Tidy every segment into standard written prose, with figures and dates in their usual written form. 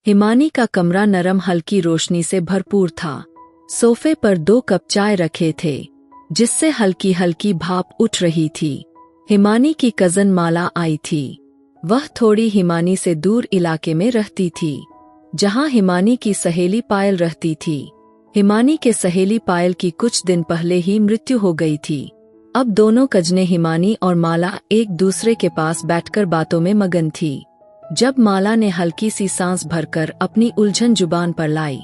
हिमानी का कमरा नरम हल्की रोशनी से भरपूर था। सोफे पर 2 कप चाय रखे थे, जिससे हल्की हल्की भाप उठ रही थी। हिमानी की कजन माला आई थी। वह थोड़ी हिमानी से दूर इलाके में रहती थी, जहां हिमानी की सहेली पायल रहती थी। हिमानी के सहेली पायल की कुछ दिन पहले ही मृत्यु हो गई थी। अब दोनों कजने हिमानी और माला एक दूसरे के पास बैठकर बातों में मगन थी। जब माला ने हल्की सी सांस भरकर अपनी उलझन जुबान पर लाई,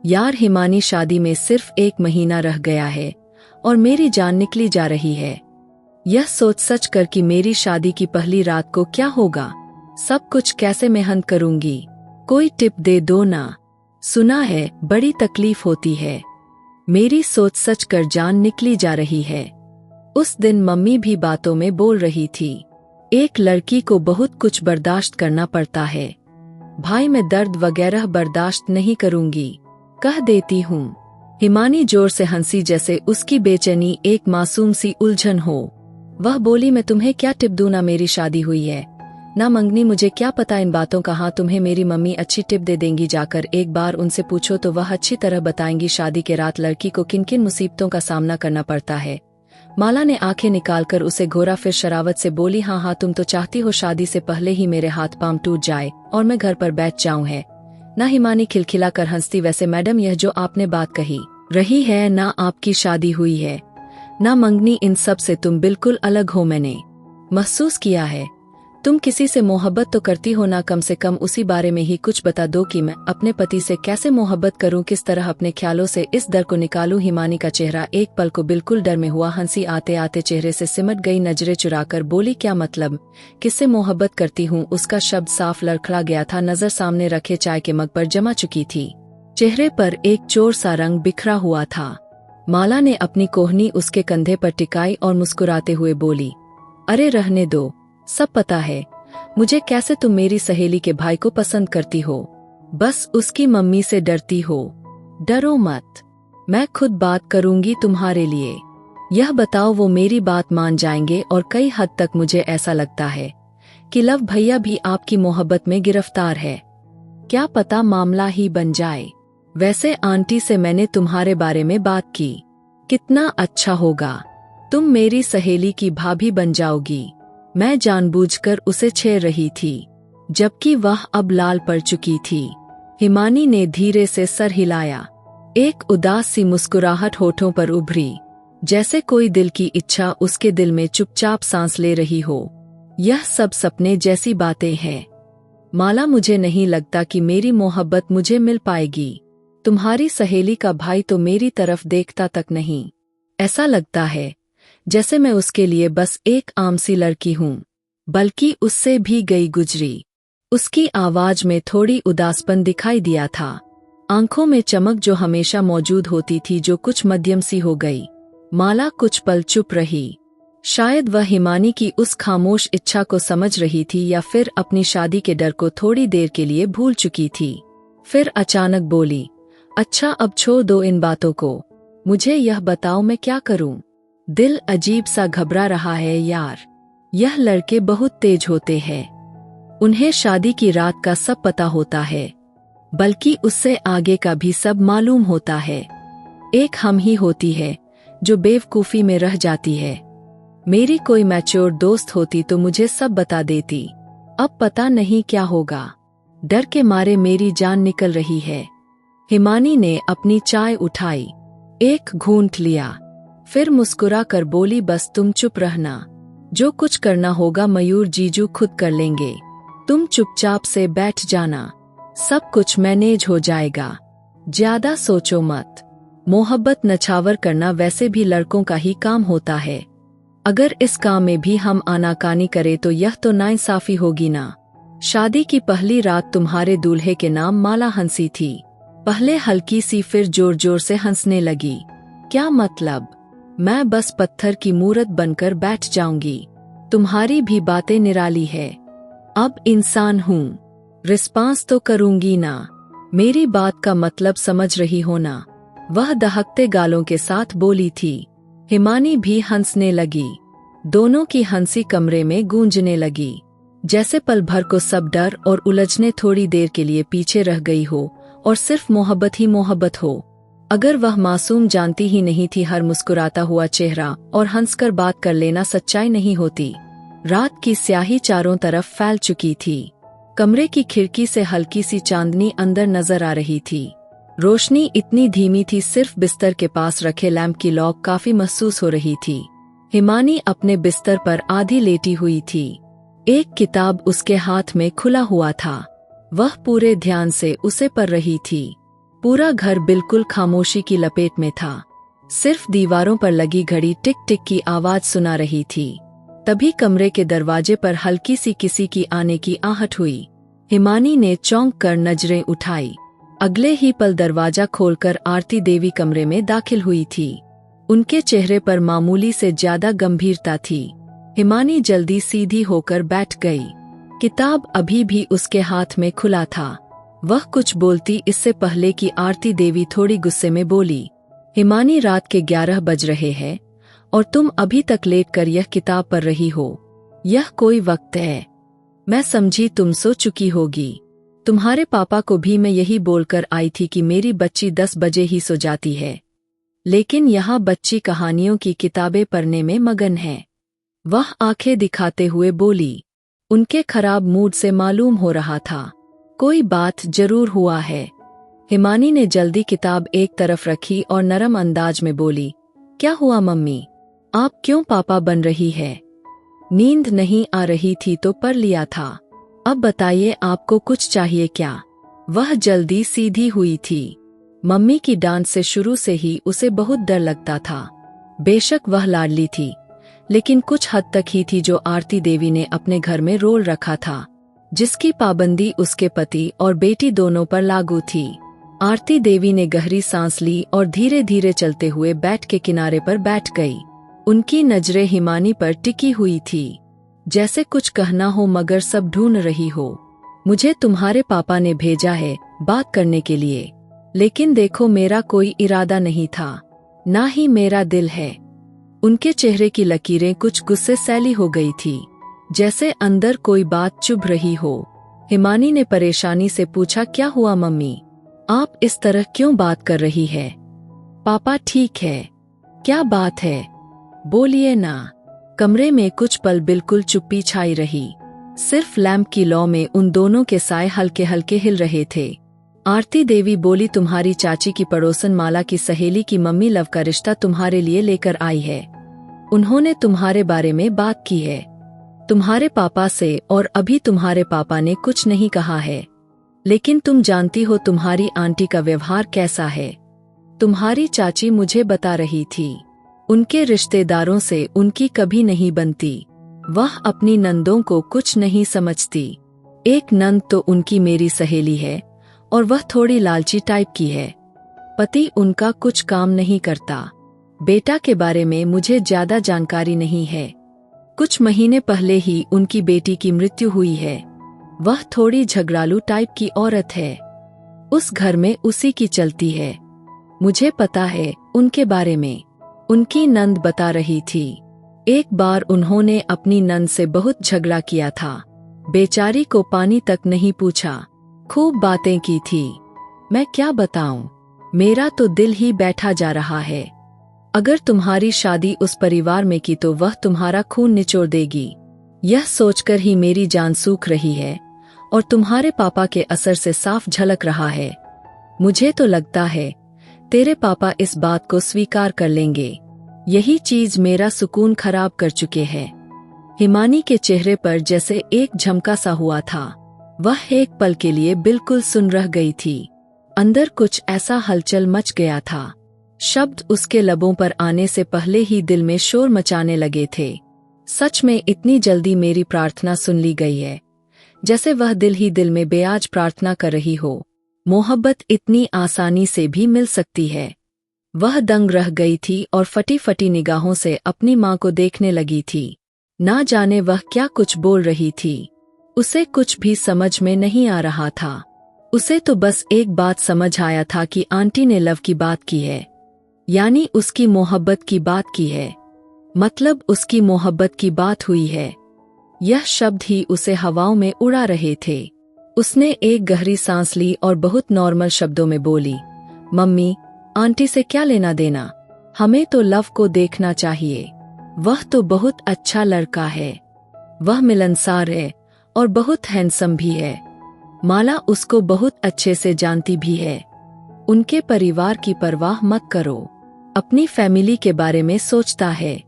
यार हिमानी शादी में सिर्फ 1 महीना रह गया है और मेरी जान निकली जा रही है। यह सोच सच कर कि मेरी शादी की पहली रात को क्या होगा, सब कुछ कैसे मेहनत करूंगी, कोई टिप दे दो ना। सुना है बड़ी तकलीफ होती है। मेरी सोच सच कर जान निकली जा रही है। उस दिन मम्मी भी बातों में बोल रही थी, एक लड़की को बहुत कुछ बर्दाश्त करना पड़ता है। भाई मैं दर्द वगैरह बर्दाश्त नहीं करूंगी, कह देती हूँ। हिमानी जोर से हंसी जैसे उसकी बेचैनी एक मासूम सी उलझन हो। वह बोली, मैं तुम्हें क्या टिप दूँ, ना मेरी शादी हुई है ना मंगनी, मुझे क्या पता इन बातों का। हाँ तुम्हें मेरी मम्मी अच्छी टिप दे देंगी, जाकर एक बार उनसे पूछो तो वह अच्छी तरह बताएंगी शादी के रात लड़की को किन किन मुसीबतों का सामना करना पड़ता है। माला ने आंखें निकालकर उसे घोरा, फिर शरावत से बोली, हाँ हाँ तुम तो चाहती हो शादी से पहले ही मेरे हाथ पांव टूट जाए और मैं घर पर बैठ जाऊं है ना। हिमानी खिलखिला कर हंसती, वैसे मैडम यह जो आपने बात कही रही है ना, आपकी शादी हुई है ना मंगनी, इन सब से तुम बिल्कुल अलग हो। मैंने महसूस किया है तुम किसी से मोहब्बत तो करती हो ना, कम से कम उसी बारे में ही कुछ बता दो कि मैं अपने पति से कैसे मोहब्बत करूं, किस तरह अपने ख्यालों से इस डर को निकालूं। हिमानी का चेहरा एक पल को बिल्कुल डर में हुआ, हंसी आते आते चेहरे से सिमट गई, नजरें चुराकर बोली, क्या मतलब, किससे मोहब्बत करती हूँ। उसका शब्द साफ लड़खड़ा गया था, नजर सामने रखे चाय के मग पर जमा चुकी थी। चेहरे पर एक चोर सा रंग बिखरा हुआ था। माला ने अपनी कोहनी उसके कंधे पर टिकाई और मुस्कुराते हुए बोली, अरे रहने दो, सब पता है मुझे कैसे तुम मेरी सहेली के भाई को पसंद करती हो, बस उसकी मम्मी से डरती हो। डरो मत, मैं खुद बात करूंगी तुम्हारे लिए। यह बताओ वो मेरी बात मान जाएंगे, और कई हद तक मुझे ऐसा लगता है कि लव भैया भी आपकी मोहब्बत में गिरफ्तार है। क्या पता मामला ही बन जाए। वैसे आंटी से मैंने तुम्हारे बारे में बात की, कितना अच्छा होगा, तुम मेरी सहेली की भाभी बन जाओगी। मैं जानबूझकर उसे छेड़ रही थी, जबकि वह अब लाल पड़ चुकी थी। हिमानी ने धीरे से सर हिलाया। एक उदास सी मुस्कुराहट होठों पर उभरी, जैसे कोई दिल की इच्छा उसके दिल में चुपचाप सांस ले रही हो। यह सब सपने जैसी बातें हैं माला, मुझे नहीं लगता कि मेरी मोहब्बत मुझे मिल पाएगी। तुम्हारी सहेली का भाई तो मेरी तरफ देखता तक नहीं। ऐसा लगता है जैसे मैं उसके लिए बस एक आम सी लड़की हूँ, बल्कि उससे भी गई गुजरी। उसकी आवाज में थोड़ी उदासपन दिखाई दिया था, आंखों में चमक जो हमेशा मौजूद होती थी जो कुछ मध्यम सी हो गई। माला कुछ पल चुप रही। शायद वह हिमानी की उस खामोश इच्छा को समझ रही थी, या फिर अपनी शादी के डर को थोड़ी देर के लिए भूल चुकी थी। फिर अचानक बोली, अच्छा अब छोड़ दो इन बातों को, मुझे यह बताओ मैं क्या करूं। दिल अजीब सा घबरा रहा है यार। यह लड़के बहुत तेज होते हैं, उन्हें शादी की रात का सब पता होता है, बल्कि उससे आगे का भी सब मालूम होता है। एक हम ही होती है जो बेवकूफी में रह जाती है। मेरी कोई मैच्योर दोस्त होती तो मुझे सब बता देती। अब पता नहीं क्या होगा। डर के मारे मेरी जान निकल रही है। हिमानी ने अपनी चाय उठाई, एक घूंट लिया, फिर मुस्कुरा कर बोली, बस तुम चुप रहना, जो कुछ करना होगा मयूर जीजू खुद कर लेंगे, तुम चुपचाप से बैठ जाना, सब कुछ मैनेज हो जाएगा, ज्यादा सोचो मत। मोहब्बत नछावर करना वैसे भी लड़कों का ही काम होता है, अगर इस काम में भी हम आनाकानी करें तो यह तो नाइंसाफी होगी ना। शादी की पहली रात तुम्हारे दूल्हे के नाम माला हंसी थी, पहले हल्की सी फिर जोर जोर से हंसने लगी। क्या मतलब, मैं बस पत्थर की मूरत बनकर बैठ जाऊंगी। तुम्हारी भी बातें निराली है, अब इंसान हूँ, रिस्पांस तो करूंगी ना। मेरी बात का मतलब समझ रही हो ना। वह दहकते गालों के साथ बोली थी। हिमानी भी हंसने लगी, दोनों की हंसी कमरे में गूंजने लगी। जैसे पल भर को सब डर और उलझने थोड़ी देर के लिए पीछे रह गई हो और सिर्फ मोहब्बत ही मोहब्बत हो। अगर वह मासूम जानती ही नहीं थी हर मुस्कुराता हुआ चेहरा और हंसकर बात कर लेना सच्चाई नहीं होती। रात की स्याही चारों तरफ फैल चुकी थी। कमरे की खिड़की से हल्की सी चांदनी अंदर नजर आ रही थी। रोशनी इतनी धीमी थी, सिर्फ बिस्तर के पास रखे लैंप की लौ काफी महसूस हो रही थी। हिमानी अपने बिस्तर पर आधी लेटी हुई थी। एक किताब उसके हाथ में खुला हुआ था। वह पूरे ध्यान से उसे पढ़ रही थी। पूरा घर बिल्कुल खामोशी की लपेट में था। सिर्फ दीवारों पर लगी घड़ी टिक टिक की आवाज सुना रही थी। तभी कमरे के दरवाजे पर हल्की सी किसी की आने की आहट हुई। हिमानी ने चौंक कर नजरें उठाई। अगले ही पल दरवाजा खोलकर आरती देवी कमरे में दाखिल हुई थी। उनके चेहरे पर मामूली से ज्यादा गंभीरता थी। हिमानी जल्दी सीधी होकर बैठ गई। किताब अभी भी उसके हाथ में खुला था। वह कुछ बोलती इससे पहले कि आरती देवी थोड़ी गुस्से में बोली, हिमानी, रात के 11 बज रहे हैं और तुम अभी तक लेटकर यह किताब पढ़ रही हो। यह कोई वक्त है? मैं समझी तुम सो चुकी होगी। तुम्हारे पापा को भी मैं यही बोलकर आई थी कि मेरी बच्ची 10 बजे ही सो जाती है, लेकिन यहाँ बच्ची कहानियों की किताबें पढ़ने में मगन है। वह आंखें दिखाते हुए बोली। उनके खराब मूड से मालूम हो रहा था कोई बात जरूर हुआ है। हिमानी ने जल्दी किताब एक तरफ रखी और नरम अंदाज में बोली, क्या हुआ मम्मी? आप क्यों पापा बन रही है? नींद नहीं आ रही थी तो पढ़ लिया था। अब बताइए आपको कुछ चाहिए क्या? वह जल्दी सीधी हुई थी। मम्मी की डांट से शुरू से ही उसे बहुत डर लगता था। बेशक वह लाडली थी, लेकिन कुछ हद तक ही थी जो आरती देवी ने अपने घर में रोल रखा था, जिसकी पाबंदी उसके पति और बेटी दोनों पर लागू थी। आरती देवी ने गहरी सांस ली और धीरे धीरे चलते हुए बैठ के किनारे पर बैठ गई। उनकी नजरें हिमानी पर टिकी हुई थी, जैसे कुछ कहना हो मगर सब ढूंढ रही हो। मुझे तुम्हारे पापा ने भेजा है बात करने के लिए, लेकिन देखो मेरा कोई इरादा नहीं था, ना ही मेरा दिल है। उनके चेहरे की लकीरें कुछ गुस्से सैली हो गई थी, जैसे अंदर कोई बात चुभ रही हो। हिमानी ने परेशानी से पूछा, क्या हुआ मम्मी? आप इस तरह क्यों बात कर रही है? पापा ठीक है। क्या बात है? बोलिए ना। कमरे में कुछ पल बिल्कुल चुप्पी छाई रही। सिर्फ लैंप की लौ में उन दोनों के साए हल्के हल्के हिल रहे थे। आरती देवी बोली, तुम्हारी चाची की पड़ोसन माला की सहेली की मम्मी लव का रिश्ता तुम्हारे लिए लेकर आई है। उन्होंने तुम्हारे बारे में बात की है, तुम्हारे पापा से, और अभी तुम्हारे पापा ने कुछ नहीं कहा है, लेकिन तुम जानती हो तुम्हारी आंटी का व्यवहार कैसा है। तुम्हारी चाची मुझे बता रही थी, उनके रिश्तेदारों से उनकी कभी नहीं बनती। वह अपनी नंदों को कुछ नहीं समझती। एक नंद तो उनकी मेरी सहेली है और वह थोड़ी लालची टाइप की है। पति उनका कुछ काम नहीं करता। बेटा के बारे में मुझे ज्यादा जानकारी नहीं है। कुछ महीने पहले ही उनकी बेटी की मृत्यु हुई है। वह थोड़ी झगड़ालू टाइप की औरत है। उस घर में उसी की चलती है। मुझे पता है उनके बारे में, उनकी नंद बता रही थी। एक बार उन्होंने अपनी नंद से बहुत झगड़ा किया था। बेचारी को पानी तक नहीं पूछा, खूब बातें की थी। मैं क्या बताऊं, मेरा तो दिल ही बैठा जा रहा है। अगर तुम्हारी शादी उस परिवार में की तो वह तुम्हारा खून निचोड़ देगी। यह सोचकर ही मेरी जान सूख रही है और तुम्हारे पापा के असर से साफ झलक रहा है। मुझे तो लगता है तेरे पापा इस बात को स्वीकार कर लेंगे। यही चीज मेरा सुकून खराब कर चुके हैं। हिमानी के चेहरे पर जैसे एक झमका सा हुआ था। वह एक पल के लिए बिल्कुल सुन रह गई थी। अंदर कुछ ऐसा हलचल मच गया था। शब्द उसके लबों पर आने से पहले ही दिल में शोर मचाने लगे थे। सच में इतनी जल्दी मेरी प्रार्थना सुन ली गई है, जैसे वह दिल ही दिल में बेआज प्रार्थना कर रही हो। मोहब्बत इतनी आसानी से भी मिल सकती है। वह दंग रह गई थी और फटी फटी निगाहों से अपनी माँ को देखने लगी थी। ना जाने वह क्या कुछ बोल रही थी। उसे कुछ भी समझ में नहीं आ रहा था। उसे तो बस एक बात समझ आया था कि आंटी ने लव की बात की है, यानी उसकी मोहब्बत की बात की है। मतलब उसकी मोहब्बत की बात हुई है। यह शब्द ही उसे हवाओं में उड़ा रहे थे। उसने एक गहरी सांस ली और बहुत नॉर्मल शब्दों में बोली, मम्मी, आंटी से क्या लेना देना, हमें तो लव को देखना चाहिए। वह तो बहुत अच्छा लड़का है, वह मिलनसार है और बहुत हैंडसम भी है। माला उसको बहुत अच्छे से जानती भी है। उनके परिवार की परवाह मत करो, अपनी फैमिली के बारे में सोचता है।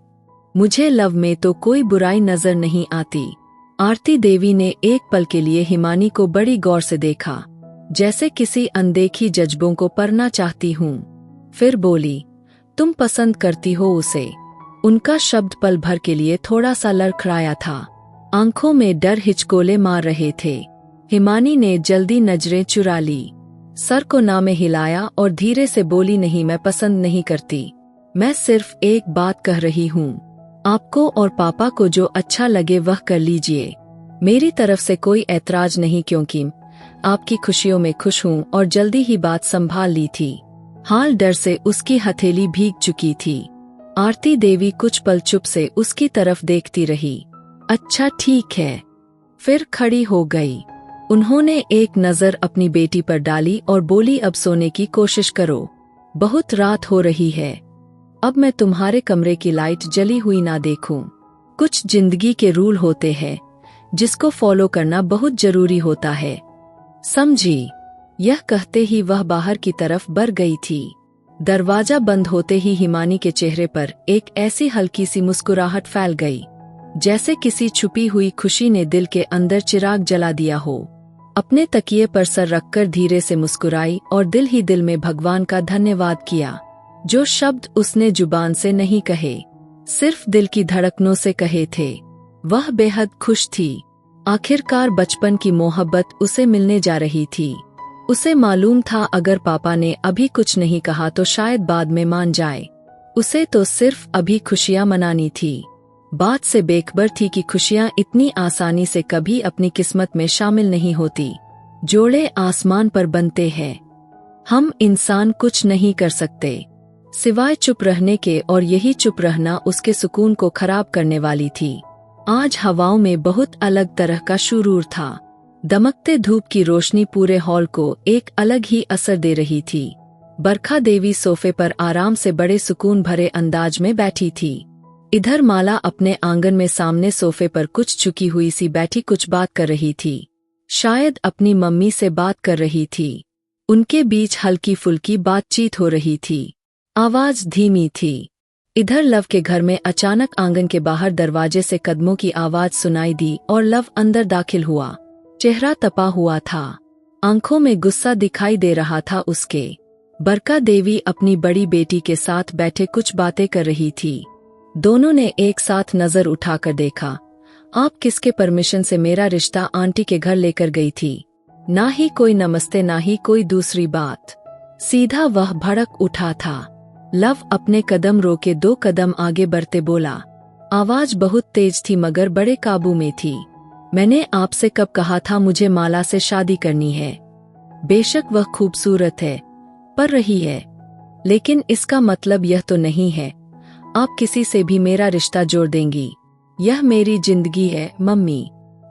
मुझे लव में तो कोई बुराई नजर नहीं आती। आरती देवी ने एक पल के लिए हिमानी को बड़ी गौर से देखा, जैसे किसी अनदेखी जज्बों को पढ़ना चाहती हूँ। फिर बोली, तुम पसंद करती हो उसे? उनका शब्द पल भर के लिए थोड़ा सा लड़खड़ाया था। आंखों में डर हिचकोले मार रहे थे। हिमानी ने जल्दी नजरें चुरा ली, सर को ना में हिलाया और धीरे से बोली, नहीं, मैं पसंद नहीं करती। मैं सिर्फ एक बात कह रही हूँ, आपको और पापा को जो अच्छा लगे वह कर लीजिए। मेरी तरफ से कोई ऐतराज नहीं, क्योंकि आपकी खुशियों में खुश हूँ और जल्दी ही बात संभाल ली थी। हाल डर से उसकी हथेली भीग चुकी थी। आरती देवी कुछ पल चुप से उसकी तरफ देखती रही। अच्छा ठीक है, फिर खड़ी हो गई। उन्होंने एक नजर अपनी बेटी पर डाली और बोली, अब सोने की कोशिश करो, बहुत रात हो रही है। अब मैं तुम्हारे कमरे की लाइट जली हुई ना देखूं। कुछ जिंदगी के रूल होते हैं जिसको फॉलो करना बहुत जरूरी होता है, समझी? यह कहते ही वह बाहर की तरफ बढ़ गई थी। दरवाजा बंद होते ही हिमानी के चेहरे पर एक ऐसी हल्की सी मुस्कुराहट फैल गई, जैसे किसी छुपी हुई खुशी ने दिल के अंदर चिराग जला दिया हो। अपने तकिए पर सर रखकर धीरे से मुस्कुराई और दिल ही दिल में भगवान का धन्यवाद किया। जो शब्द उसने जुबान से नहीं कहे, सिर्फ दिल की धड़कनों से कहे थे। वह बेहद खुश थी। आखिरकार बचपन की मोहब्बत उसे मिलने जा रही थी। उसे मालूम था अगर पापा ने अभी कुछ नहीं कहा तो शायद बाद में मान जाए। उसे तो सिर्फ अभी खुशियां मनानी थी। बात से बेखबर थी कि खुशियां इतनी आसानी से कभी अपनी किस्मत में शामिल नहीं होती। जोड़े आसमान पर बनते हैं, हम इंसान कुछ नहीं कर सकते सिवाय चुप रहने के, और यही चुप रहना उसके सुकून को खराब करने वाली थी। आज हवाओं में बहुत अलग तरह का शुरूर था। दमकते धूप की रोशनी पूरे हॉल को एक अलग ही असर दे रही थी। बरखा देवी सोफे पर आराम से बड़े सुकून भरे अंदाज में बैठी थी। इधर माला अपने आंगन में सामने सोफे पर कुछ झुकी हुई सी बैठी कुछ बात कर रही थी। शायद अपनी मम्मी से बात कर रही थी। उनके बीच हल्की फुल्की बातचीत हो रही थी। आवाज धीमी थी। इधर लव के घर में अचानक आंगन के बाहर दरवाजे से कदमों की आवाज सुनाई दी और लव अंदर दाखिल हुआ। चेहरा तपा हुआ था, आंखों में गुस्सा दिखाई दे रहा था उसके। बरका देवी अपनी बड़ी बेटी के साथ बैठे कुछ बातें कर रही थी। दोनों ने एक साथ नजर उठाकर देखा। आप किसके परमिशन से मेरा रिश्ता आंटी के घर लेकर गई थी? ना ही कोई नमस्ते, ना ही कोई दूसरी बात। सीधा वह भड़क उठा था। लव अपने कदम रोके 2 कदम आगे बढ़ते बोला। आवाज बहुत तेज थी मगर बड़े काबू में थी। मैंने आपसे कब कहा था मुझे माला से शादी करनी है? बेशक वह खूबसूरत है, पर रही है, लेकिन इसका मतलब यह तो नहीं है आप किसी से भी मेरा रिश्ता जोड़ देंगी। यह मेरी जिंदगी है मम्मी,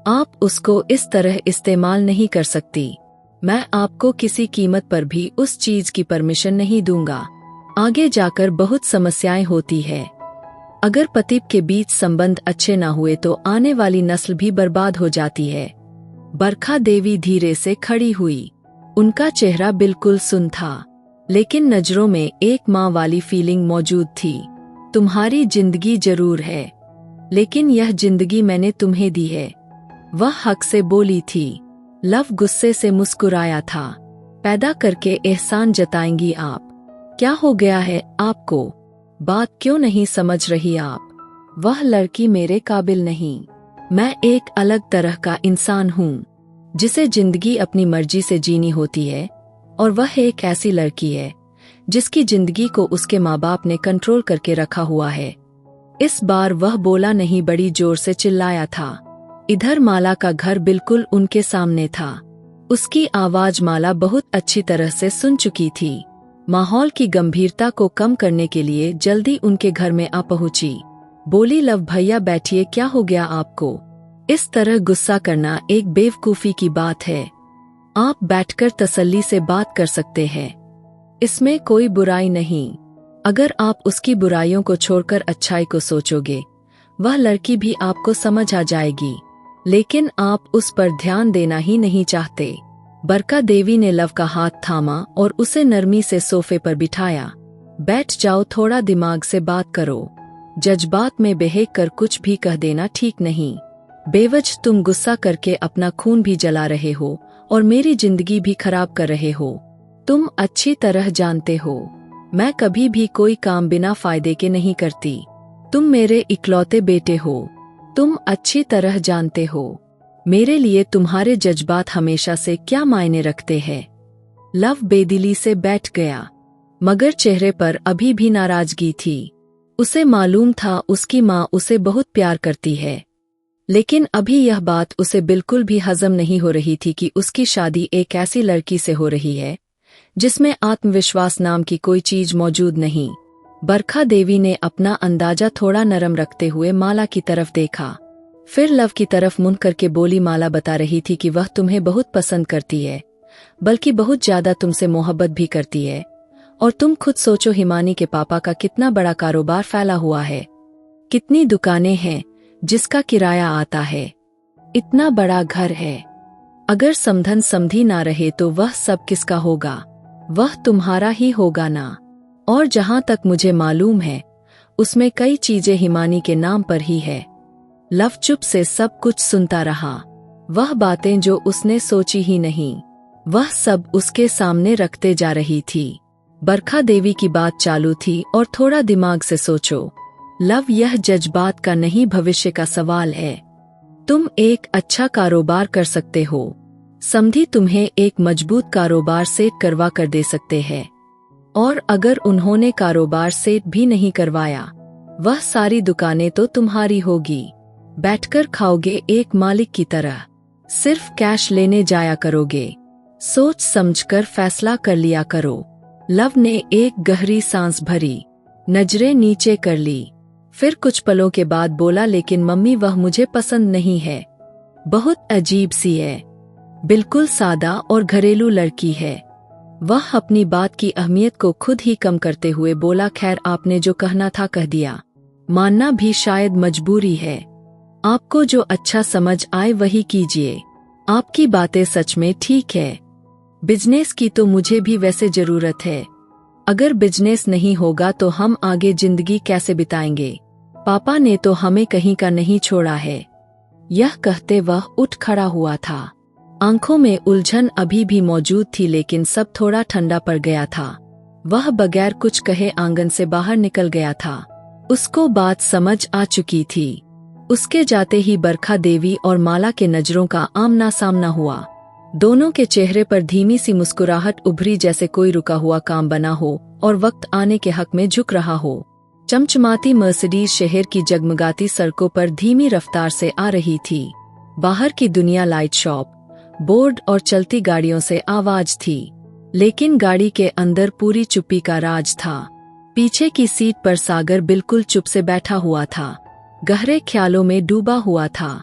आप उसको इस तरह इस्तेमाल नहीं कर सकती। मैं आपको किसी कीमत पर भी उस चीज की परमिशन नहीं दूंगा। आगे जाकर बहुत समस्याएं होती है। अगर पति के बीच संबंध अच्छे ना हुए तो आने वाली नस्ल भी बर्बाद हो जाती है। बरखा देवी धीरे से खड़ी हुई। उनका चेहरा बिल्कुल सुन्न था, लेकिन नजरों में एक माँ वाली फीलिंग मौजूद थी। तुम्हारी जिंदगी जरूर है, लेकिन यह जिंदगी मैंने तुम्हें दी है, वह हक से बोली थी। लव गुस्से से मुस्कुराया था। पैदा करके एहसान जताएंगी आप? क्या हो गया है आपको? बात क्यों नहीं समझ रही आप? वह लड़की मेरे काबिल नहीं। मैं एक अलग तरह का इंसान हूँ, जिसे जिंदगी अपनी मर्जी से जीनी होती है, और वह एक ऐसी लड़की है जिसकी जिंदगी को उसके माँ बाप ने कंट्रोल करके रखा हुआ है। इस बार वह बोला नहीं, बड़ी जोर से चिल्लाया था। इधर माला का घर बिल्कुल उनके सामने था। उसकी आवाज माला बहुत अच्छी तरह से सुन चुकी थी। माहौल की गंभीरता को कम करने के लिए जल्दी उनके घर में आ पहुंची। बोली, लव भैया बैठिए, क्या हो गया आपको? इस तरह गुस्सा करना एक बेवकूफ़ी की बात है। आप बैठकर तसल्ली से बात कर सकते हैं, इसमें कोई बुराई नहीं। अगर आप उसकी बुराइयों को छोड़कर अच्छाई को सोचोगे, वह लड़की भी आपको समझ आ जाएगी। लेकिन आप उस पर ध्यान देना ही नहीं चाहते। बरका देवी ने लव का हाथ थामा और उसे नरमी से सोफे पर बिठाया। बैठ जाओ, थोड़ा दिमाग से बात करो। जज्बात में बह कर कुछ भी कह देना ठीक नहीं। बेवजह तुम गुस्सा करके अपना खून भी जला रहे हो और मेरी जिंदगी भी खराब कर रहे हो। तुम अच्छी तरह जानते हो, मैं कभी भी कोई काम बिना फायदे के नहीं करती। तुम मेरे इकलौते बेटे हो। तुम अच्छी तरह जानते हो मेरे लिए तुम्हारे जज्बात हमेशा से क्या मायने रखते हैं। लव बेदिली से बैठ गया, मगर चेहरे पर अभी भी नाराजगी थी। उसे मालूम था उसकी माँ उसे बहुत प्यार करती है, लेकिन अभी यह बात उसे बिल्कुल भी हजम नहीं हो रही थी कि उसकी शादी एक ऐसी लड़की से हो रही है जिसमें आत्मविश्वास नाम की कोई चीज मौजूद नहीं। बरखा देवी ने अपना अंदाजा थोड़ा नरम रखते हुए माला की तरफ देखा, फिर लव की तरफ मुंह करके बोली, माला बता रही थी कि वह तुम्हें बहुत पसंद करती है, बल्कि बहुत ज्यादा तुमसे मोहब्बत भी करती है। और तुम खुद सोचो, हिमानी के पापा का कितना बड़ा कारोबार फैला हुआ है, कितनी दुकानें हैं जिसका किराया आता है, इतना बड़ा घर है। अगर समधन समधी ना रहे तो वह सब किसका होगा? वह तुम्हारा ही होगा ना। और जहां तक मुझे मालूम है उसमें कई चीजें हिमानी के नाम पर ही है। लव चुप से सब कुछ सुनता रहा। वह बातें जो उसने सोची ही नहीं, वह सब उसके सामने रखते जा रही थी। बरखा देवी की बात चालू थी और थोड़ा दिमाग से सोचो लव, यह जज्बात का नहीं भविष्य का सवाल है। तुम एक अच्छा कारोबार कर सकते हो, समधी तुम्हें एक मजबूत कारोबार सेट करवा कर दे सकते हैं। और अगर उन्होंने कारोबार सेट भी नहीं करवाया, वह सारी दुकानें तो तुम्हारी होगी। बैठकर खाओगे एक मालिक की तरह, सिर्फ कैश लेने जाया करोगे। सोच समझकर फैसला कर लिया करो। लव ने एक गहरी सांस भरी, नजरें नीचे कर ली, फिर कुछ पलों के बाद बोला, लेकिन मम्मी वह मुझे पसंद नहीं है। बहुत अजीब सी है, बिल्कुल सादा और घरेलू लड़की है। वह अपनी बात की अहमियत को खुद ही कम करते हुए बोला, खैर आपने जो कहना था कह दिया, मानना भी शायद मजबूरी है। आपको जो अच्छा समझ आए वही कीजिए। आपकी बातें सच में ठीक है। बिजनेस की तो मुझे भी वैसे जरूरत है। अगर बिजनेस नहीं होगा तो हम आगे जिंदगी कैसे बिताएंगे? पापा ने तो हमें कहीं का नहीं छोड़ा है। यह कहते वह उठ खड़ा हुआ था। आंखों में उलझन अभी भी मौजूद थी, लेकिन सब थोड़ा ठंडा पड़ गया था। वह बगैर कुछ कहे आंगन से बाहर निकल गया था। उसको बात समझ आ चुकी थी। उसके जाते ही बरखा देवी और माला के नजरों का आमना सामना हुआ। दोनों के चेहरे पर धीमी सी मुस्कुराहट उभरी, जैसे कोई रुका हुआ काम बना हो और वक्त आने के हक में झुक रहा हो। चमचमाती मर्सिडीज शहर की जगमगाती सड़कों पर धीमी रफ्तार से आ रही थी। बाहर की दुनिया लाइट शॉप, बोर्ड और चलती गाड़ियों से आवाज थी, लेकिन गाड़ी के अंदर पूरी चुप्पी का राज था। पीछे की सीट पर सागर बिल्कुल चुप से बैठा हुआ था, गहरे ख्यालों में डूबा हुआ था।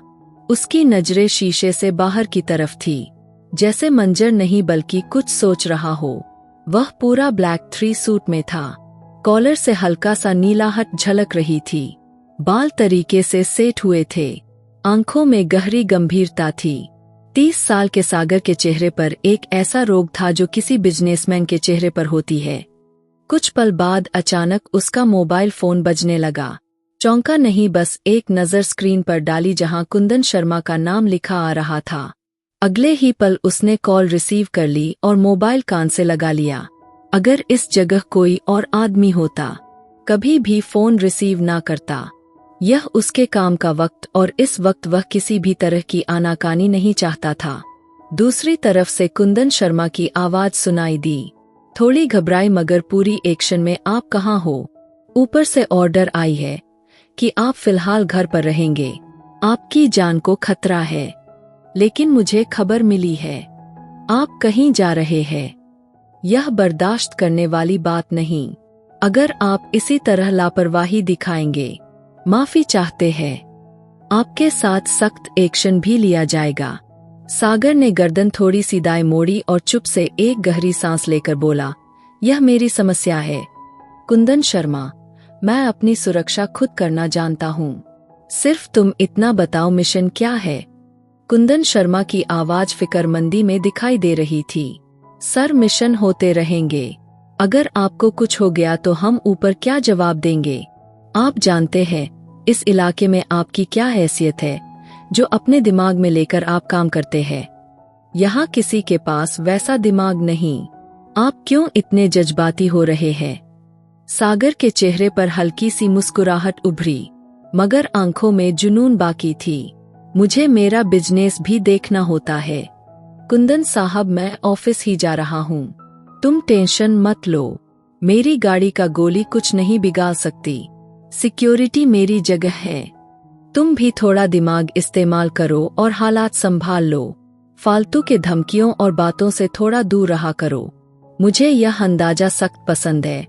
उसकी नजरें शीशे से बाहर की तरफ थी, जैसे मंजर नहीं बल्कि कुछ सोच रहा हो। वह पूरा ब्लैक 3 सूट में था। कॉलर से हल्का सा नीलाहट झलक रही थी। बाल तरीके से सेट हुए थे। आंखों में गहरी गंभीरता थी। 30 साल के सागर के चेहरे पर एक ऐसा रोग था जो किसी बिजनेसमैन के चेहरे पर होती है। कुछ पल बाद अचानक उसका मोबाइल फोन बजने लगा। चौंका नहीं, बस एक नजर स्क्रीन पर डाली जहां कुंदन शर्मा का नाम लिखा आ रहा था। अगले ही पल उसने कॉल रिसीव कर ली और मोबाइल कान से लगा लिया। अगर इस जगह कोई और आदमी होता, कभी भी फोन रिसीव ना करता। यह उसके काम का वक्त और इस वक्त वह किसी भी तरह की आनाकानी नहीं चाहता था। दूसरी तरफ से कुंदन शर्मा की आवाज सुनाई दी, थोड़ी घबराई मगर पूरी एक्शन में, आप कहाँ हो? ऊपर से ऑर्डर आई है कि आप फिलहाल घर पर रहेंगे। आपकी जान को खतरा है, लेकिन मुझे खबर मिली है आप कहीं जा रहे हैं। यह बर्दाश्त करने वाली बात नहीं। अगर आप इसी तरह लापरवाही दिखाएंगे, माफी चाहते हैं। आपके साथ सख्त एक्शन भी लिया जाएगा। सागर ने गर्दन थोड़ी सी दाएं मोड़ी और चुप से एक गहरी सांस लेकर बोला, यह मेरी समस्या है कुंदन शर्मा, मैं अपनी सुरक्षा खुद करना जानता हूँ। सिर्फ तुम इतना बताओ मिशन क्या है? कुंदन शर्मा की आवाज फिक्रमंदी में दिखाई दे रही थी। सर, मिशन होते रहेंगे। अगर आपको कुछ हो गया तो हम ऊपर क्या जवाब देंगे? आप जानते हैं इस इलाके में आपकी क्या हैसियत है जो अपने दिमाग में लेकर आप काम करते हैं। यहाँ किसी के पास वैसा दिमाग नहीं। आप क्यों इतने जज्बाती हो रहे हैं? सागर के चेहरे पर हल्की सी मुस्कुराहट उभरी, मगर आंखों में जुनून बाकी थी। मुझे मेरा बिजनेस भी देखना होता है कुंदन साहब, मैं ऑफिस ही जा रहा हूँ। तुम टेंशन मत लो, मेरी गाड़ी का गोली कुछ नहीं बिगाड़ सकती। सिक्योरिटी मेरी जगह है। तुम भी थोड़ा दिमाग इस्तेमाल करो और हालात संभाल लो। फालतू के धमकियों और बातों से थोड़ा दूर रहा करो। मुझे यह अंदाजा सख्त पसंद है।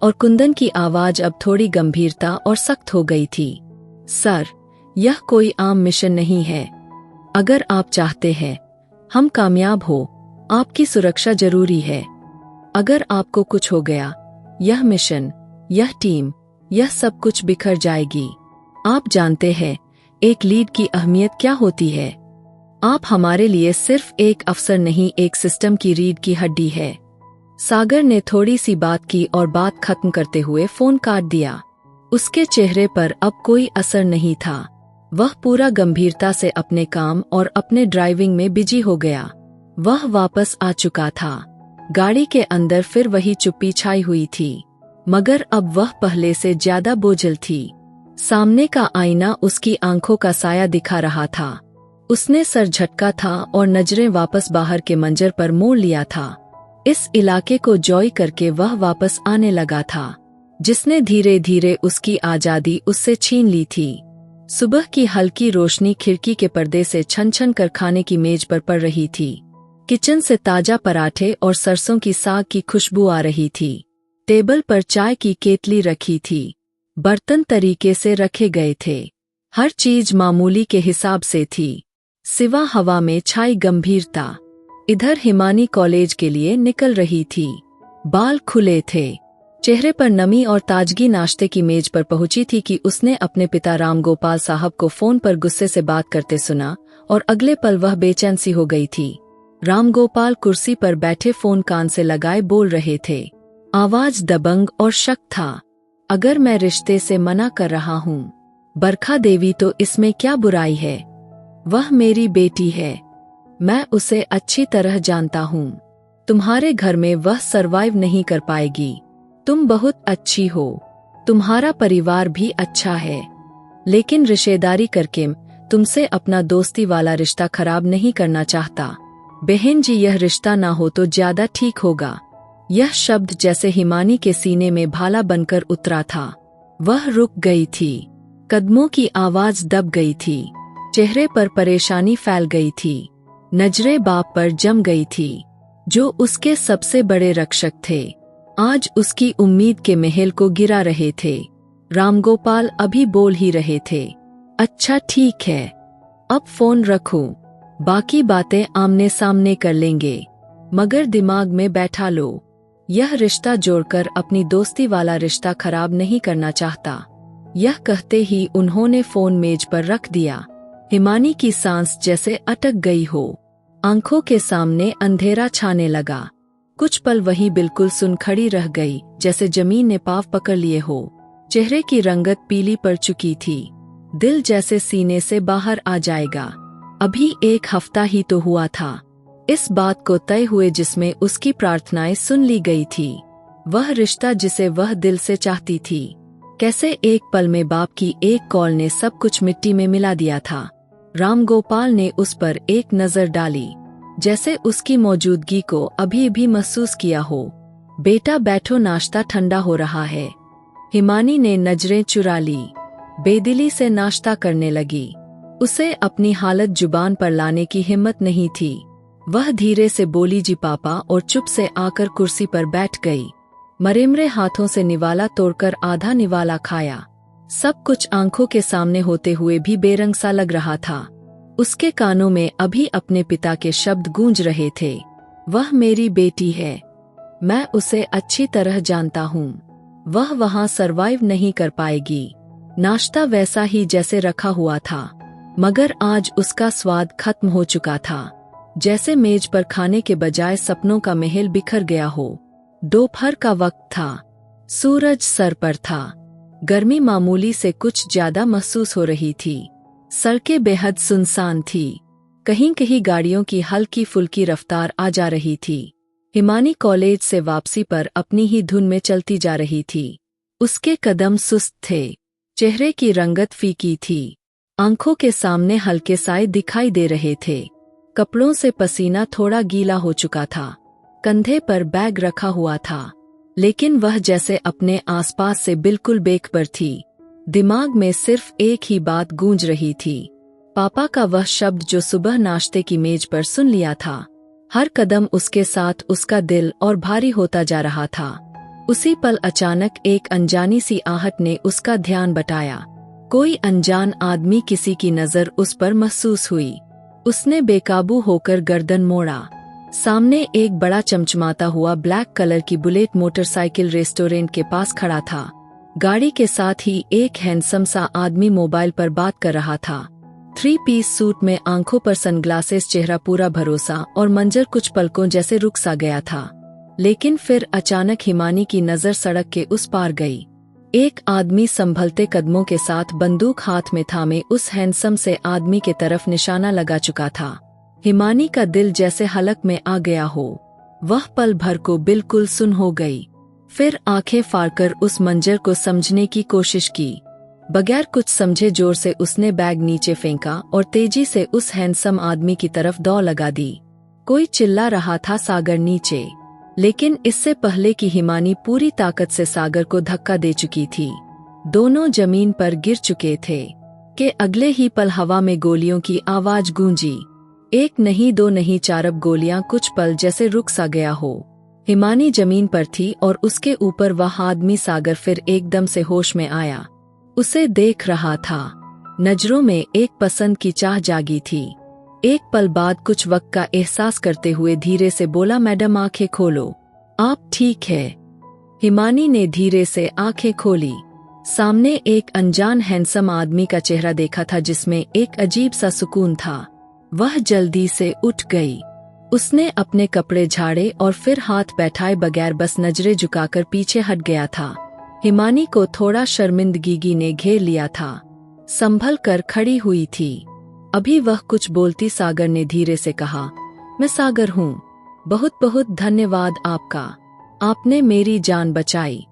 और कुंदन की आवाज अब थोड़ी गंभीरता और सख्त हो गई थी। सर, यह कोई आम मिशन नहीं है। अगर आप चाहते हैं हम कामयाब हो, आपकी सुरक्षा जरूरी है। अगर आपको कुछ हो गया, यह मिशन, यह टीम, यह सब कुछ बिखर जाएगी। आप जानते हैं एक लीड की अहमियत क्या होती है। आप हमारे लिए सिर्फ एक अफसर नहीं, एक सिस्टम की रीढ़ की हड्डी है। सागर ने थोड़ी सी बात की और बात खत्म करते हुए फोन काट दिया। उसके चेहरे पर अब कोई असर नहीं था। वह पूरा गंभीरता से अपने काम और अपने ड्राइविंग में बिजी हो गया। वह वापस आ चुका था। गाड़ी के अंदर फिर वही चुप्पी छाई हुई थी, मगर अब वह पहले से ज्यादा बोझल थी। सामने का आईना उसकी आंखों का साया दिखा रहा था। उसने सर झटका था और नजरें वापस बाहर के मंजर पर मोड़ लिया था। इस इलाके को जॉय करके वह वापस आने लगा था, जिसने धीरे धीरे उसकी आजादी उससे छीन ली थी। सुबह की हल्की रोशनी खिड़की के पर्दे से छन छन कर खाने की मेज पर पड़ रही थी। किचन से ताजा पराठे और सरसों की साग की खुशबू आ रही थी। टेबल पर चाय की केतली रखी थी। बर्तन तरीके से रखे गए थे। हर चीज मामूली के हिसाब से थी, सिवा हवा में छाई गंभीरता। इधर हिमानी कॉलेज के लिए निकल रही थी। बाल खुले थे, चेहरे पर नमी और ताजगी। नाश्ते की मेज पर पहुंची थी कि उसने अपने पिता रामगोपाल साहब को फोन पर गुस्से से बात करते सुना और अगले पल वह बेचैन सी हो गई थी। रामगोपाल कुर्सी पर बैठे फोन कान से लगाए बोल रहे थे। आवाज दबंग और शक था। अगर मैं रिश्ते से मना कर रहा हूँ, बरखा देवी, तो इसमें क्या बुराई है? वह मेरी बेटी है, मैं उसे अच्छी तरह जानता हूँ। तुम्हारे घर में वह सरवाइव नहीं कर पाएगी। तुम बहुत अच्छी हो, तुम्हारा परिवार भी अच्छा है, लेकिन रिश्तेदारी करके तुमसे अपना दोस्ती वाला रिश्ता खराब नहीं करना चाहता। बहन जी, यह रिश्ता ना हो तो ज्यादा ठीक होगा। यह शब्द जैसे हिमानी के सीने में भाला बनकर उतरा था। वह रुक गई थी, कदमों की आवाज दब गई थी, चेहरे पर परेशानी फैल गई थी, नजरें बाप पर जम गई थी, जो उसके सबसे बड़े रक्षक थे। आज उसकी उम्मीद के महल को गिरा रहे थे। रामगोपाल अभी बोल ही रहे थे, अच्छा ठीक है, अब फोन रखो, बाकी बातें आमने सामने कर लेंगे, मगर दिमाग में बैठा लो, यह रिश्ता जोड़कर अपनी दोस्ती वाला रिश्ता खराब नहीं करना चाहता। यह कहते ही उन्होंने फोन मेज पर रख दिया। हिमानी की सांस जैसे अटक गई हो, आंखों के सामने अंधेरा छाने लगा। कुछ पल वही बिल्कुल सुन खड़ी रह गई, जैसे जमीन ने पांव पकड़ लिए हो। चेहरे की रंगत पीली पड़ चुकी थी, दिल जैसे सीने से बाहर आ जाएगा। अभी एक हफ्ता ही तो हुआ था इस बात को तय हुए जिसमें उसकी प्रार्थनाएं सुन ली गई थी। वह रिश्ता जिसे वह दिल से चाहती थी, कैसे एक पल में बाप की एक कॉल ने सब कुछ मिट्टी में मिला दिया था। रामगोपाल ने उस पर एक नजर डाली, जैसे उसकी मौजूदगी को अभी भी महसूस किया हो। बेटा बैठो, नाश्ता ठंडा हो रहा है। हिमानी ने नजरें चुरा ली, बेदिली से नाश्ता करने लगी। उसे अपनी हालत जुबान पर लाने की हिम्मत नहीं थी। वह धीरे से बोली, जी पापा, और चुप से आकर कुर्सी पर बैठ गई। मरेमरे हाथों से निवाला तोड़कर आधा निवाला खाया। सब कुछ आंखों के सामने होते हुए भी बेरंग सा लग रहा था। उसके कानों में अभी अपने पिता के शब्द गूंज रहे थे, वह मेरी बेटी है, मैं उसे अच्छी तरह जानता हूँ, वह वहां सरवाइव नहीं कर पाएगी। नाश्ता वैसा ही जैसे रखा हुआ था, मगर आज उसका स्वाद खत्म हो चुका था, जैसे मेज पर खाने के बजाय सपनों का महल बिखर गया हो। दोपहर का वक्त था, सूरज सर पर था, गर्मी मामूली से कुछ ज्यादा महसूस हो रही थी। सड़कें बेहद सुनसान थी, कहीं कहीं गाड़ियों की हल्की फुल्की रफ्तार आ जा रही थी। हिमानी कॉलेज से वापसी पर अपनी ही धुन में चलती जा रही थी। उसके कदम सुस्त थे, चेहरे की रंगत फीकी थी, आंखों के सामने हल्के साए दिखाई दे रहे थे। कपड़ों से पसीना थोड़ा गीला हो चुका था, कंधे पर बैग रखा हुआ था, लेकिन वह जैसे अपने आसपास से बिल्कुल बेखबर थी। दिमाग में सिर्फ एक ही बात गूंज रही थी, पापा का वह शब्द जो सुबह नाश्ते की मेज पर सुन लिया था। हर कदम उसके साथ उसका दिल और भारी होता जा रहा था। उसी पल अचानक एक अनजानी सी आहट ने उसका ध्यान बटाया। कोई अनजान आदमी किसी की नजर उस पर महसूस हुई। उसने बेकाबू होकर गर्दन मोड़ा। सामने एक बड़ा चमचमाता हुआ ब्लैक कलर की बुलेट मोटरसाइकिल रेस्टोरेंट के पास खड़ा था। गाड़ी के साथ ही एक हैंडसम सा आदमी मोबाइल पर बात कर रहा था। 3 पीस सूट में, आंखों पर सनग्लासेस, चेहरा पूरा भरोसा और मंजर कुछ पलकों जैसे रुक सा गया था। लेकिन फिर अचानक हिमानी की नजर सड़क के उस पार गई। एक आदमी संभलते कदमों के साथ बंदूक हाथ में थामे उस हैंडसम से आदमी के तरफ निशाना लगा चुका था। हिमानी का दिल जैसे हलक में आ गया हो। वह पल भर को बिल्कुल सुन हो गई। फिर आंखें फाड़कर उस मंजर को समझने की कोशिश की। बगैर कुछ समझे जोर से उसने बैग नीचे फेंका और तेजी से उस हैंडसम आदमी की तरफ दौड़ लगा दी। कोई चिल्ला रहा था, सागर नीचे। लेकिन इससे पहले कि हिमानी पूरी ताकत से सागर को धक्का दे चुकी थी, दोनों जमीन पर गिर चुके थे कि अगले ही पल हवा में गोलियों की आवाज गूंजी। एक नहीं, दो नहीं, 4 गोलियां। कुछ पल जैसे रुक सा गया हो। हिमानी जमीन पर थी और उसके ऊपर वह आदमी सागर फिर एकदम से होश में आया। उसे देख रहा था। नजरों में एक पसंद की चाह जागी थी। एक पल बाद कुछ वक्त का एहसास करते हुए धीरे से बोला, मैडम आंखें खोलो, आप ठीक है। हिमानी ने धीरे से आंखें खोली। सामने एक अनजान हैंडसम आदमी का चेहरा देखा था जिसमें एक अजीब सा सुकून था। वह जल्दी से उठ गई। उसने अपने कपड़े झाड़े और फिर हाथ बैठाए बगैर बस नजरें झुकाकर पीछे हट गया था। हिमानी को थोड़ा शर्मिंदगी ने घेर लिया था। संभल कर खड़ी हुई थी। अभी वह कुछ बोलती, सागर ने धीरे से कहा, मैं सागर हूँ, बहुत बहुत धन्यवाद आपका, आपने मेरी जान बचाई।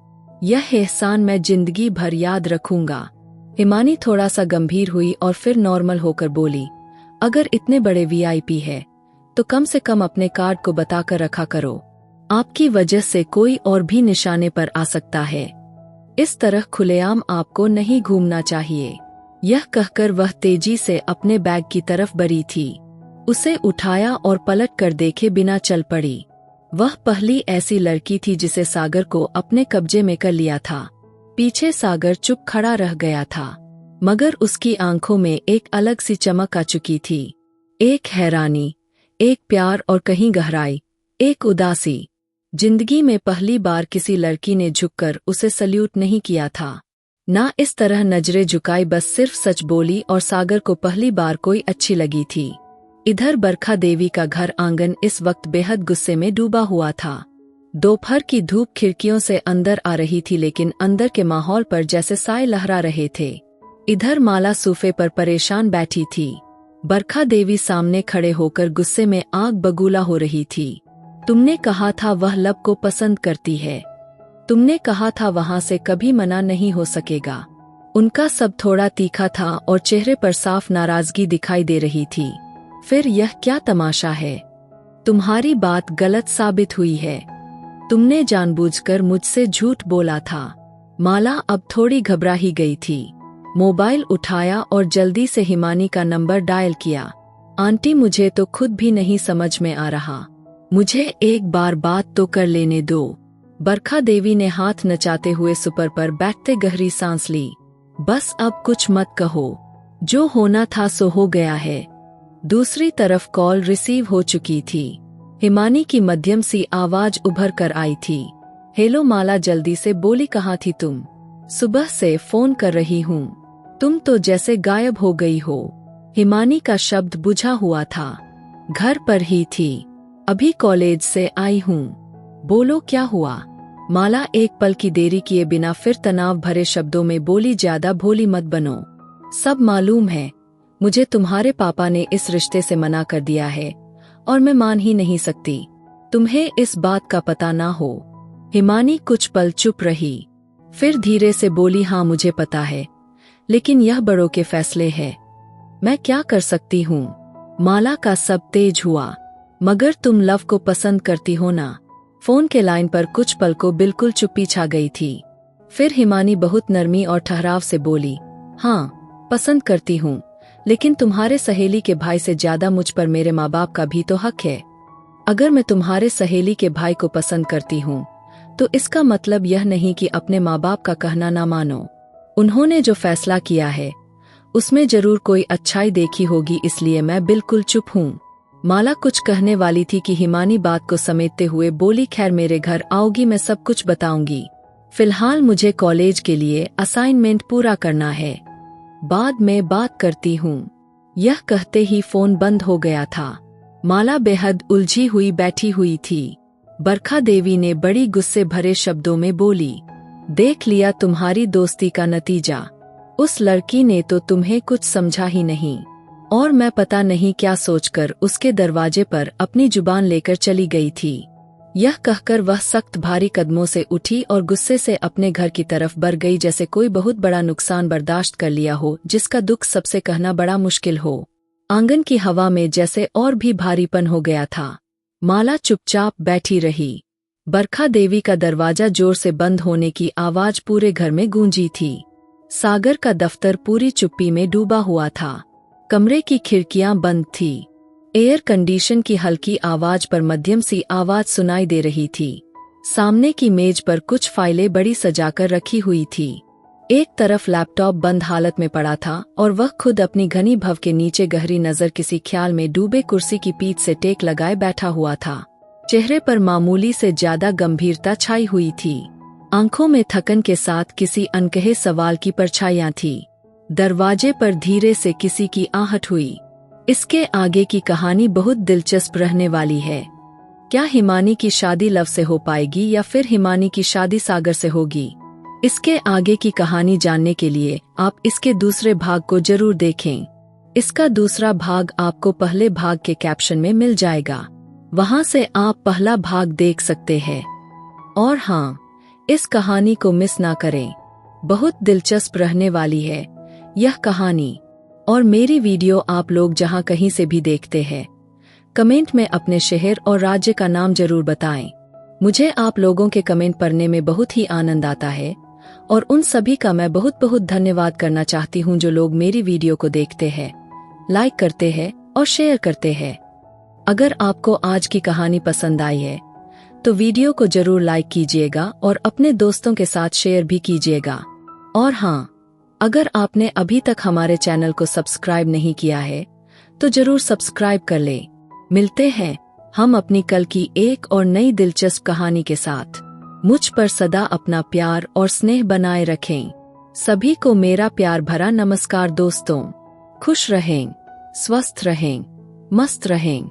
यह एहसान मैं जिंदगी भर याद रखूंगा। हिमानी थोड़ा सा गंभीर हुई और फिर नॉर्मल होकर बोली, अगर इतने बड़े वीआईपी है तो कम से कम अपने कार्ड को बताकर रखा करो। आपकी वजह से कोई और भी निशाने पर आ सकता है। इस तरह खुलेआम आपको नहीं घूमना चाहिए। यह कहकर वह तेजी से अपने बैग की तरफ बढ़ी थी। उसे उठाया और पलट कर देखे बिना चल पड़ी। वह पहली ऐसी लड़की थी जिसे सागर को अपने कब्जे में कर लिया था। पीछे सागर चुप खड़ा रह गया था, मगर उसकी आंखों में एक अलग सी चमक आ चुकी थी। एक हैरानी, एक प्यार और कहीं गहराई, एक उदासी। जिंदगी में पहली बार किसी लड़की ने झुककर उसे सल्यूट नहीं किया था, ना इस तरह नजरें झुकाई, बस सिर्फ सच बोली। और सागर को पहली बार कोई अच्छी लगी थी। इधर बरखा देवी का घर आंगन इस वक्त बेहद गुस्से में डूबा हुआ था। दोपहर की धूप खिड़कियों से अंदर आ रही थी, लेकिन अंदर के माहौल पर जैसे साए लहरा रहे थे। इधर माला सोफे पर परेशान बैठी थी। बरखा देवी सामने खड़े होकर गुस्से में आग बबूला हो रही थी। तुमने कहा था वह लब को पसंद करती है, तुमने कहा था वहां से कभी मना नहीं हो सकेगा। उनका सब थोड़ा तीखा था और चेहरे पर साफ नाराजगी दिखाई दे रही थी। फिर यह क्या तमाशा है? तुम्हारी बात गलत साबित हुई है। तुमने जानबूझकर मुझसे झूठ बोला था। माला अब थोड़ी घबरा ही गई थी। मोबाइल उठाया और जल्दी से हिमानी का नंबर डायल किया। आंटी, मुझे तो खुद भी नहीं समझ में आ रहा, मुझे एक बार बात तो कर लेने दो। बरखा देवी ने हाथ नचाते हुए सुपर पर बैठते गहरी सांस ली। बस अब कुछ मत कहो, जो होना था सो हो गया है। दूसरी तरफ कॉल रिसीव हो चुकी थी। हिमानी की मध्यम सी आवाज उभर कर आई थी। हेलो माला जल्दी से बोली, कहाँ थी तुम? सुबह से फोन कर रही हूँ, तुम तो जैसे गायब हो गई हो। हिमानी का शब्द बुझा हुआ था। घर पर ही थी, अभी कॉलेज से आई हूँ। बोलो क्या हुआ? माला एक पल की देरी किए बिना फिर तनाव भरे शब्दों में बोली, ज्यादा भोली मत बनो। सब मालूम है, मुझे तुम्हारे पापा ने इस रिश्ते से मना कर दिया है और मैं मान ही नहीं सकती तुम्हें इस बात का पता ना हो। हिमानी कुछ पल चुप रही, फिर धीरे से बोली, हाँ मुझे पता है, लेकिन यह बड़ों के फैसले है, मैं क्या कर सकती हूँ? माला का सब तेज हुआ। मगर तुम लव को पसंद करती हो ना? फोन के लाइन पर कुछ पल को बिल्कुल चुप्पी छा गई थी। फिर हिमानी बहुत नरमी और ठहराव से बोली, हाँ पसंद करती हूँ, लेकिन तुम्हारे सहेली के भाई से ज्यादा मुझ पर मेरे माँ बाप का भी तो हक है। अगर मैं तुम्हारे सहेली के भाई को पसंद करती हूँ तो इसका मतलब यह नहीं कि अपने माँ बाप का कहना ना मानो। उन्होंने जो फैसला किया है उसमें जरूर कोई अच्छाई देखी होगी, इसलिए मैं बिल्कुल चुप हूँ। माला कुछ कहने वाली थी कि हिमानी बात को समेटते हुए बोली, खैर मेरे घर आओगी मैं सब कुछ बताऊंगी, फिलहाल मुझे कॉलेज के लिए असाइनमेंट पूरा करना है, बाद में बात करती हूँ। यह कहते ही फोन बंद हो गया था। माला बेहद उलझी हुई बैठी हुई थी। बरखा देवी ने बड़ी गुस्से भरे शब्दों में बोली, देख लिया तुम्हारी दोस्ती का नतीजा। उस लड़की ने तो तुम्हें कुछ समझा ही नहीं, और मैं पता नहीं क्या सोचकर उसके दरवाजे पर अपनी जुबान लेकर चली गई थी। यह कहकर वह सख्त भारी कदमों से उठी और गुस्से से अपने घर की तरफ बढ़ गई, जैसे कोई बहुत बड़ा नुकसान बर्दाश्त कर लिया हो जिसका दुख सबसे कहना बड़ा मुश्किल हो। आंगन की हवा में जैसे और भी भारीपन हो गया था। माला चुपचाप बैठी रही। बरखा देवी का दरवाजा जोर से बंद होने की आवाज पूरे घर में गूंजी थी। सागर का दफ्तर पूरी चुप्पी में डूबा हुआ था। कमरे की खिड़कियां बंद थी। एयर कंडीशन की हल्की आवाज पर मध्यम सी आवाज सुनाई दे रही थी। सामने की मेज पर कुछ फाइलें बड़ी सजाकर रखी हुई थी। एक तरफ लैपटॉप बंद हालत में पड़ा था और वह खुद अपनी घनी भव के नीचे गहरी नजर किसी ख्याल में डूबे कुर्सी की पीठ से टेक लगाए बैठा हुआ था। चेहरे पर मामूली से ज्यादा गंभीरता छाई हुई थी। आंखों में थकन के साथ किसी अनकहे सवाल की परछाइयां थी। दरवाजे पर धीरे से किसी की आहट हुई। इसके आगे की कहानी बहुत दिलचस्प रहने वाली है। क्या हिमानी की शादी लव से हो पाएगी या फिर हिमानी की शादी सागर से होगी? इसके आगे की कहानी जानने के लिए आप इसके दूसरे भाग को जरूर देखें। इसका दूसरा भाग आपको पहले भाग के कैप्शन में मिल जाएगा, वहां से आप पहला भाग देख सकते हैं। और हाँ, इस कहानी को मिस ना करें, बहुत दिलचस्प रहने वाली है यह कहानी। और मेरी वीडियो आप लोग जहां कहीं से भी देखते हैं, कमेंट में अपने शहर और राज्य का नाम जरूर बताएं। मुझे आप लोगों के कमेंट पढ़ने में बहुत ही आनंद आता है और उन सभी का मैं बहुत बहुत धन्यवाद करना चाहती हूं जो लोग मेरी वीडियो को देखते हैं, लाइक करते हैं और शेयर करते हैं। अगर आपको आज की कहानी पसंद आई है तो वीडियो को जरूर लाइक कीजिएगा और अपने दोस्तों के साथ शेयर भी कीजिएगा। और हाँ, अगर आपने अभी तक हमारे चैनल को सब्सक्राइब नहीं किया है तो जरूर सब्सक्राइब कर लें। मिलते हैं हम अपनी कल की एक और नई दिलचस्प कहानी के साथ। मुझ पर सदा अपना प्यार और स्नेह बनाए रखें। सभी को मेरा प्यार भरा नमस्कार दोस्तों। खुश रहें, स्वस्थ रहें, मस्त रहें।